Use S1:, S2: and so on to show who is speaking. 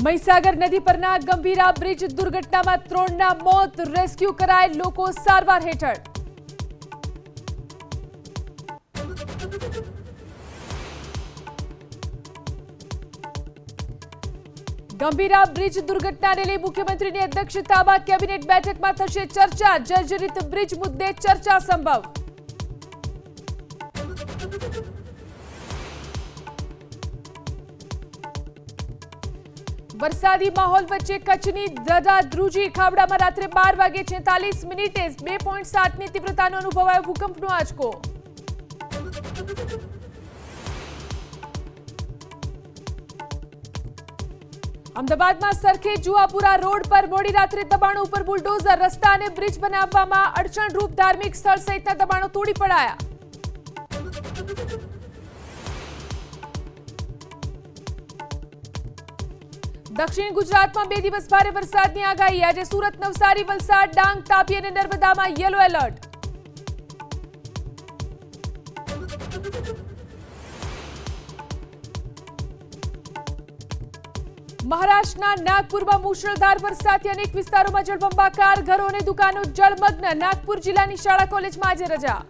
S1: મહીસાગર નદી પરના ગંભીરા બ્રિજ દુર્ઘટનામાં 3ના મોત, રેસ્ક્યુ કરાય લોકો સારવાર હેઠળ. ગંભીરા બ્રિજ દુર્ઘટનાને લઈ મુખ્યમંત્રીની અધ્યક્ષતામાં કેબિનેટ બેઠકમાં થશે ચર્ચા. જર્જરિત બ્રિજ મુદ્દે ચર્ચા સંભવ. વરસાદી માહોલ વચ્ચે કચ્છની ધ્રુજી ખાવડામાં રાત્રે 12 વાગે 46 મિનિટે 2.7ની તીવ્રતાનો અનુભવાયો ભૂકંપનો આંચકો. અમદાવાદમાં સરખેજ જુહાપુરા રોડ પર મોડી રાત્રે દબાણો ઉપર બુલડોઝર, રસ્તા અને બ્રિજ બનાવવામાં અડચણરૂપ ધાર્મિક સ્થળ સહિતના દબાણો તોડી પડાયા. દક્ષિણ ગુજરાતમાં 2 દિવસ ભારે વરસાદની આગાહી. આજે સુરત, નવસારી, વલસાડ, ડાંગ, તાપી અને નર્મદામાં યલો એલર્ટ. મહારાષ્ટ્રના નાગપુરમાં મુશળધાર વરસાદથી અનેક વિસ્તારોમાં જળબંબાકાર, ઘરો અને દુકાનો જળમગ્ન. નાગપુર જિલ્લાની શાળા કોલેજમાં આજે રજા.